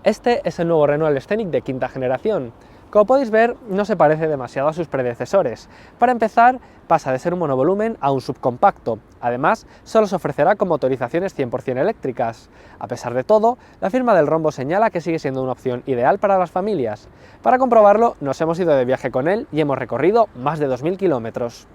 Este es el nuevo Renault Scenic de quinta generación. Como podéis ver, no se parece demasiado a sus predecesores. Para empezar, pasa de ser un monovolumen a un subcompacto. Además, solo se ofrecerá con motorizaciones 100% eléctricas. A pesar de todo, la firma del Rombo señala que sigue siendo una opción ideal para las familias. Para comprobarlo, nos hemos ido de viaje con él y hemos recorrido más de 2000 kilómetros.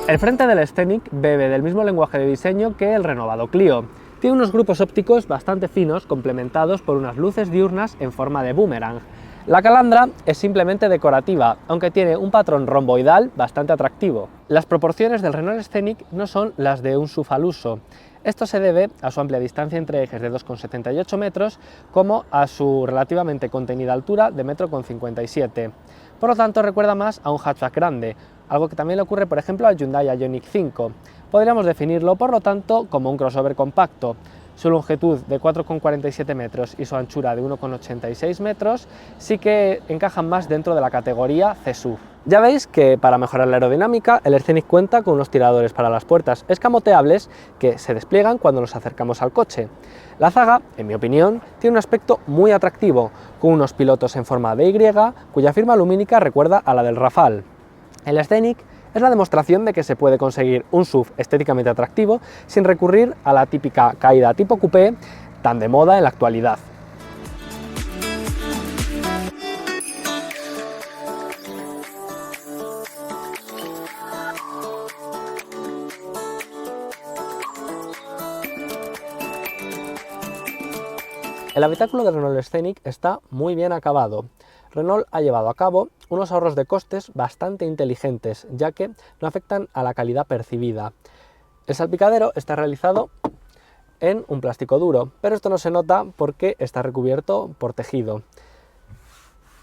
El frente del Scenic bebe del mismo lenguaje de diseño que el renovado Clio. Tiene unos grupos ópticos bastante finos, complementados por unas luces diurnas en forma de boomerang. La calandra es simplemente decorativa, aunque tiene un patrón romboidal bastante atractivo. Las proporciones del Renault Scenic no son las de un SUV al uso. Esto se debe a su amplia distancia entre ejes de 2,78 metros, como a su relativamente contenida altura de 1,57 m. Por lo tanto, recuerda más a un hatchback grande, algo que también le ocurre, por ejemplo, al Hyundai Ioniq 5. Podríamos definirlo, por lo tanto, como un crossover compacto. Su longitud de 4,47 metros y su anchura de 1,86 metros sí que encajan más dentro de la categoría C-SUV. Ya veis que para mejorar la aerodinámica, el Scenic cuenta con unos tiradores para las puertas escamoteables que se despliegan cuando nos acercamos al coche. La zaga, en mi opinión, tiene un aspecto muy atractivo, con unos pilotos en forma de Y, cuya firma lumínica recuerda a la del Rafale. El Scenic es la demostración de que se puede conseguir un SUV estéticamente atractivo sin recurrir a la típica caída tipo coupé tan de moda en la actualidad. El habitáculo de Renault Scenic está muy bien acabado. Renault ha llevado a cabo unos ahorros de costes bastante inteligentes, ya que no afectan a la calidad percibida. El salpicadero está realizado en un plástico duro, pero esto no se nota porque está recubierto por tejido.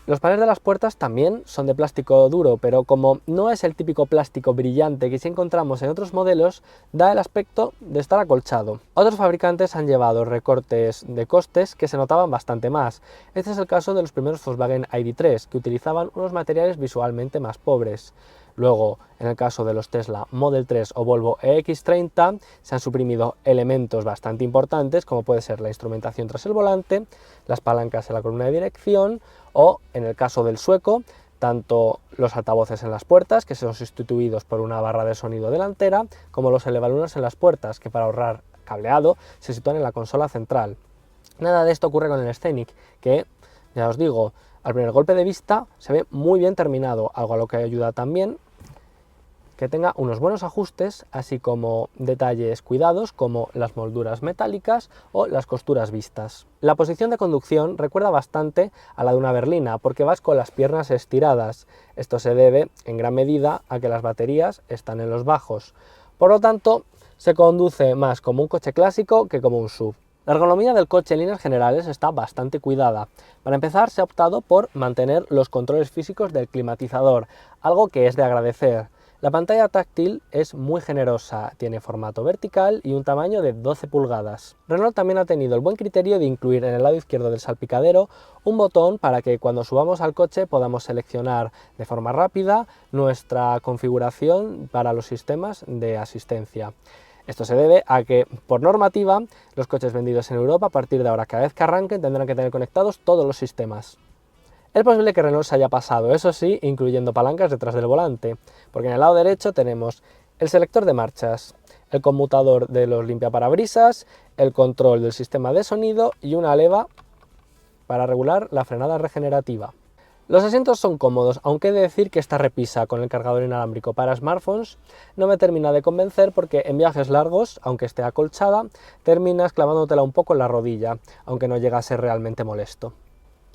Los paneles de las puertas también son de plástico duro, pero como no es el típico plástico brillante que sí encontramos en otros modelos, da el aspecto de estar acolchado. Otros fabricantes han llevado recortes de costes que se notaban bastante más. Este es el caso de los primeros Volkswagen ID.3, que utilizaban unos materiales visualmente más pobres. Luego, en el caso de los Tesla Model 3 o Volvo EX30, se han suprimido elementos bastante importantes, como puede ser la instrumentación tras el volante, las palancas en la columna de dirección, o, en el caso del sueco, tanto los altavoces en las puertas, que son sustituidos por una barra de sonido delantera, como los elevalunas en las puertas, que para ahorrar cableado se sitúan en la consola central. Nada de esto ocurre con el Scenic, que, ya os digo, al primer golpe de vista se ve muy bien terminado, algo a lo que ayuda también que tenga unos buenos ajustes, así como detalles cuidados como las molduras metálicas o las costuras vistas. La posición de conducción recuerda bastante a la de una berlina, porque vas con las piernas estiradas. Esto se debe en gran medida a que las baterías están en los bajos. Por lo tanto, se conduce más como un coche clásico que como un SUV. La ergonomía del coche en líneas generales está bastante cuidada. Para empezar, se ha optado por mantener los controles físicos del climatizador, algo que es de agradecer. La pantalla táctil es muy generosa, tiene formato vertical y un tamaño de 12 pulgadas. Renault también ha tenido el buen criterio de incluir en el lado izquierdo del salpicadero un botón para que cuando subamos al coche podamos seleccionar de forma rápida nuestra configuración para los sistemas de asistencia. Esto se debe a que, por normativa, los coches vendidos en Europa a partir de ahora, cada vez que arranquen, tendrán que tener conectados todos los sistemas. Es posible que Renault se haya pasado, eso sí, incluyendo palancas detrás del volante, porque en el lado derecho tenemos el selector de marchas, el conmutador de los limpiaparabrisas, el control del sistema de sonido y una leva para regular la frenada regenerativa. Los asientos son cómodos, aunque he de decir que esta repisa con el cargador inalámbrico para smartphones no me termina de convencer porque en viajes largos, aunque esté acolchada, terminas clavándotela un poco en la rodilla, aunque no llega a ser realmente molesto.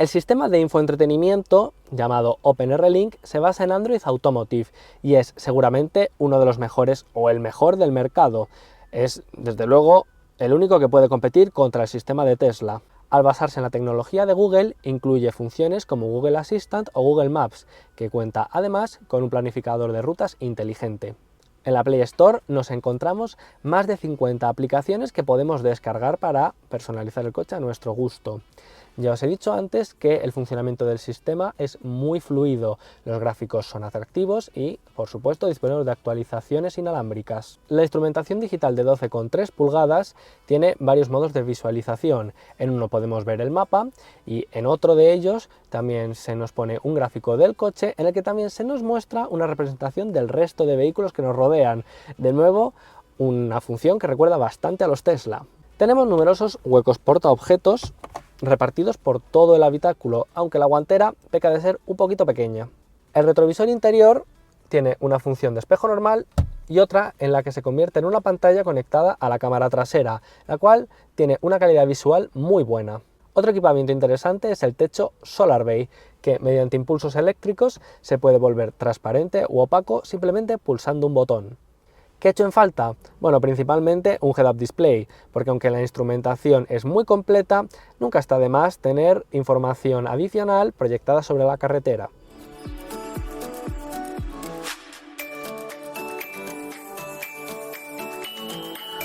El sistema de infoentretenimiento, llamado OpenR-Link, se basa en Android Automotive y es seguramente uno de los mejores o el mejor del mercado. Es, desde luego, el único que puede competir contra el sistema de Tesla. Al basarse en la tecnología de Google, incluye funciones como Google Assistant o Google Maps, que cuenta además con un planificador de rutas inteligente. En la Play Store nos encontramos más de 50 aplicaciones que podemos descargar para personalizar el coche a nuestro gusto. Ya os he dicho antes que el funcionamiento del sistema es muy fluido, los gráficos son atractivos y, por supuesto, disponemos de actualizaciones inalámbricas. La instrumentación digital de 12,3 pulgadas tiene varios modos de visualización. En uno podemos ver el mapa y en otro de ellos también se nos pone un gráfico del coche en el que también se nos muestra una representación del resto de vehículos que nos rodean. De nuevo, una función que recuerda bastante a los Tesla. Tenemos numerosos huecos portaobjetos repartidos por todo el habitáculo, aunque la guantera peca de ser un poquito pequeña. El retrovisor interior tiene una función de espejo normal y otra en la que se convierte en una pantalla conectada a la cámara trasera, la cual tiene una calidad visual muy buena. Otro equipamiento interesante es el techo Solar Bay, que mediante impulsos eléctricos se puede volver transparente u opaco simplemente pulsando un botón. ¿Qué he hecho en falta? Bueno, principalmente un head-up display, porque aunque la instrumentación es muy completa, nunca está de más tener información adicional proyectada sobre la carretera.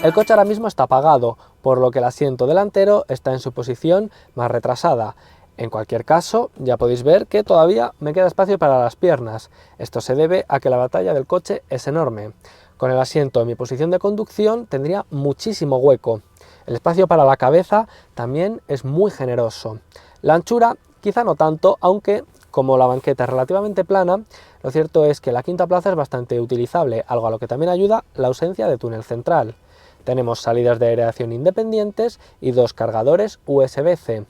El coche ahora mismo está apagado, por lo que el asiento delantero está en su posición más retrasada. En cualquier caso, ya podéis ver que todavía me queda espacio para las piernas. Esto se debe a que la batalla del coche es enorme. Con el asiento en mi posición de conducción tendría muchísimo hueco. El espacio para la cabeza también es muy generoso. La anchura quizá no tanto, aunque como la banqueta es relativamente plana, lo cierto es que la quinta plaza es bastante utilizable, algo a lo que también ayuda la ausencia de túnel central. Tenemos salidas de aireación independientes y dos cargadores USB-C.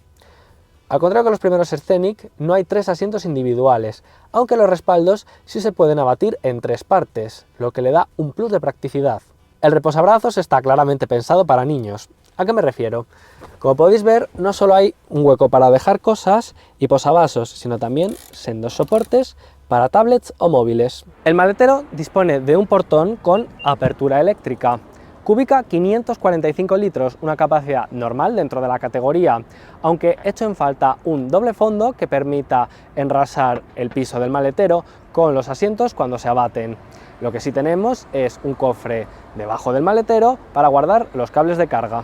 Al contrario que los primeros Scenic, no hay 3 asientos individuales, aunque los respaldos sí se pueden abatir en 3 partes, lo que le da un plus de practicidad. El reposabrazos está claramente pensado para niños. ¿A qué me refiero? Como podéis ver, no solo hay un hueco para dejar cosas y posavasos, sino también sendos soportes para tablets o móviles. El maletero dispone de un portón con apertura eléctrica. Cúbica 545 litros, una capacidad normal dentro de la categoría, aunque he hecho en falta un doble fondo que permita enrasar el piso del maletero con los asientos cuando se abaten. Lo que sí tenemos es un cofre debajo del maletero para guardar los cables de carga.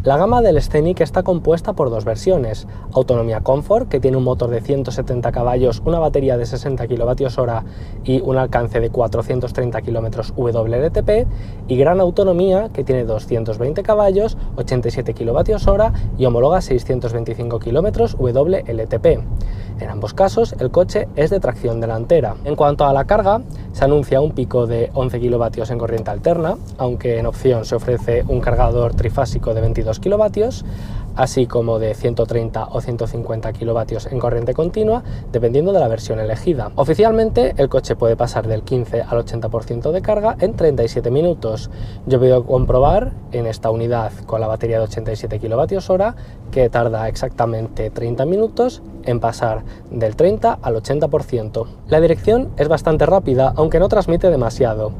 La gama del Scenic está compuesta por dos versiones: Autonomía Comfort, que tiene un motor de 170 caballos, una batería de 60 kWh y un alcance de 430 km WLTP, y Gran Autonomía, que tiene 220 caballos, 87 kWh y homologa 625 km WLTP. En ambos casos el coche es de tracción delantera. En cuanto a la carga, se anuncia un pico de 11 kW en corriente alterna, aunque en opción se ofrece un cargador trifásico de 22 kW, así como de 130 o 150 kW en corriente continua, dependiendo de la versión elegida. Oficialmente, el coche puede pasar del 15 al 80% de carga en 37 minutos. Yo he podido comprobar en esta unidad con la batería de 87 kWh que tarda exactamente 30 minutos en pasar del 30 al 80%. La dirección es bastante rápida, aunque no transmite demasiado.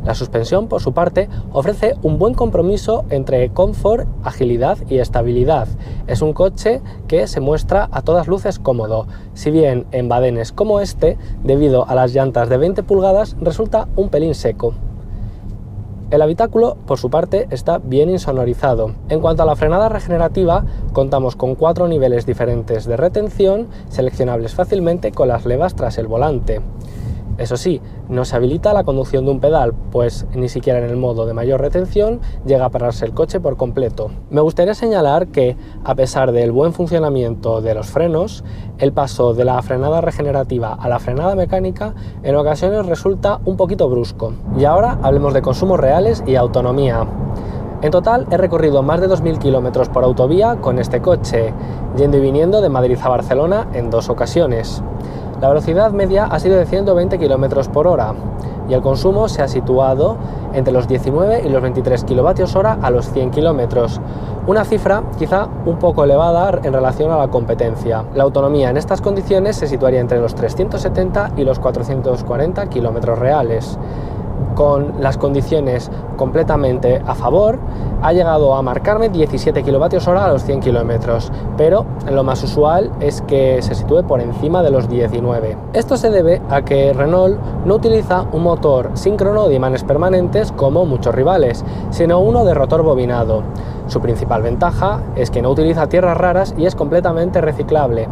La suspensión, por su parte, ofrece un buen compromiso entre confort, agilidad y estabilidad. Es un coche que se muestra a todas luces cómodo, si bien en badenes como este, debido a las llantas de 20 pulgadas, resulta un pelín seco. El habitáculo, por su parte, está bien insonorizado. En cuanto a la frenada regenerativa, contamos con 4 niveles diferentes de retención, seleccionables fácilmente con las levas tras el volante. Eso sí, no se habilita la conducción de un pedal, pues ni siquiera en el modo de mayor retención llega a pararse el coche por completo. Me gustaría señalar que, a pesar del buen funcionamiento de los frenos, el paso de la frenada regenerativa a la frenada mecánica en ocasiones resulta un poquito brusco. Y ahora hablemos de consumos reales y autonomía. En total he recorrido más de 2.000 km por autovía con este coche, yendo y viniendo de Madrid a Barcelona en 2 ocasiones. La velocidad media ha sido de 120 km por hora y el consumo se ha situado entre los 19 y los 23 kWh a los 100 km, una cifra quizá un poco elevada en relación a la competencia. La autonomía en estas condiciones se situaría entre los 370 y los 440 km reales. con las condiciones completamente a favor, ha llegado a marcarme 17 kWh a los 100 km, pero lo más usual es que se sitúe por encima de los 19. Esto se debe a que Renault no utiliza un motor síncrono de imanes permanentes como muchos rivales, sino uno de rotor bobinado. Su principal ventaja es que no utiliza tierras raras y es completamente reciclable.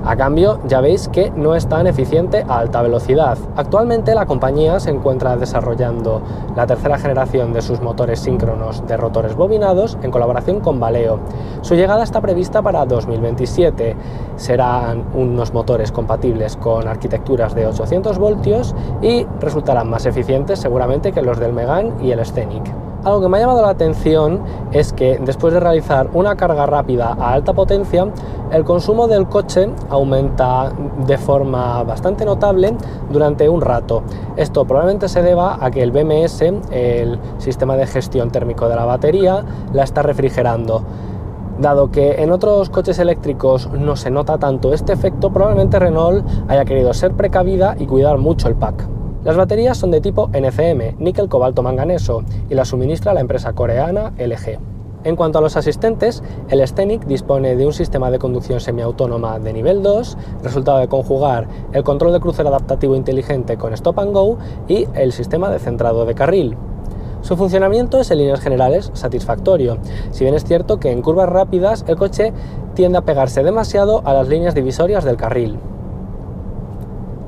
A cambio, ya veis que no es tan eficiente a alta velocidad. Actualmente la compañía se encuentra desarrollando la tercera generación de sus motores síncronos de rotores bobinados en colaboración con Valeo. Su llegada está prevista para 2027. Serán unos motores compatibles con arquitecturas de 800 voltios y resultarán más eficientes seguramente que los del Megane y el Scenic. Algo que me ha llamado la atención es que después de realizar una carga rápida a alta potencia, el consumo del coche aumenta de forma bastante notable durante un rato. Esto probablemente se deba a que el BMS, el sistema de gestión térmico de la batería, la está refrigerando. Dado que en otros coches eléctricos no se nota tanto este efecto, probablemente Renault haya querido ser precavida y cuidar mucho el pack. Las baterías son de tipo NCM, níquel cobalto manganeso, y las suministra la empresa coreana LG. En cuanto a los asistentes, el Scenic dispone de un sistema de conducción semiautónoma de nivel 2, resultado de conjugar el control de crucero adaptativo inteligente con Stop and Go y el sistema de centrado de carril. Su funcionamiento es en líneas generales satisfactorio, si bien es cierto que en curvas rápidas el coche tiende a pegarse demasiado a las líneas divisorias del carril.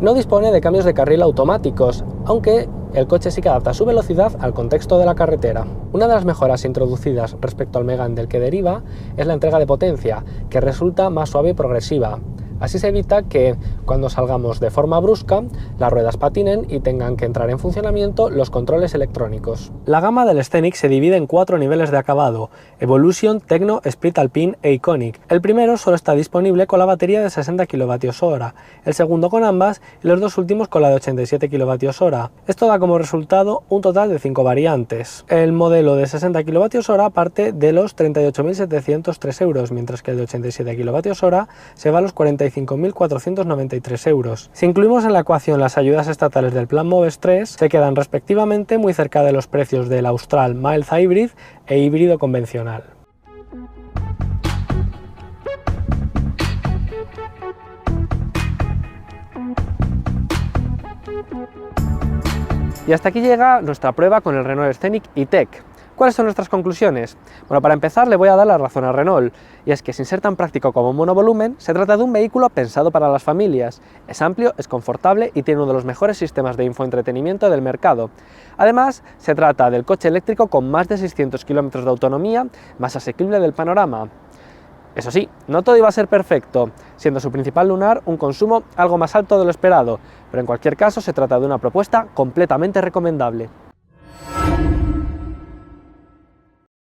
No dispone de cambios de carril automáticos, aunque el coche sí que adapta su velocidad al contexto de la carretera. Una de las mejoras introducidas respecto al Megane del que deriva es la entrega de potencia, que resulta más suave y progresiva. Así se evita que, cuando salgamos de forma brusca, las ruedas patinen y tengan que entrar en funcionamiento los controles electrónicos. La gama del Scenic se divide en 4 niveles de acabado: Evolution, Techno, Split Alpine e Iconic. El primero solo está disponible con la batería de 60 kWh, el segundo con ambas y los dos últimos con la de 87 kWh. Esto da como resultado un total de 5 variantes. El modelo de 60 kWh parte de los 38.703 euros, mientras que el de 87 kWh se va a los 45.493 euros. Si incluimos en la ecuación las ayudas estatales del Plan Moves 3, se quedan respectivamente muy cerca de los precios del Austral Mild Hybrid e híbrido convencional. Y hasta aquí llega nuestra prueba con el Renault Scenic E-Tech. ¿Cuáles son nuestras conclusiones? Bueno, para empezar le voy a dar la razón a Renault, y es que sin ser tan práctico como un monovolumen, se trata de un vehículo pensado para las familias. Es amplio, es confortable y tiene uno de los mejores sistemas de infoentretenimiento del mercado. Además, se trata del coche eléctrico con más de 600 km de autonomía, más asequible del panorama. Eso sí, no todo iba a ser perfecto, siendo su principal lunar un consumo algo más alto de lo esperado, pero en cualquier caso se trata de una propuesta completamente recomendable.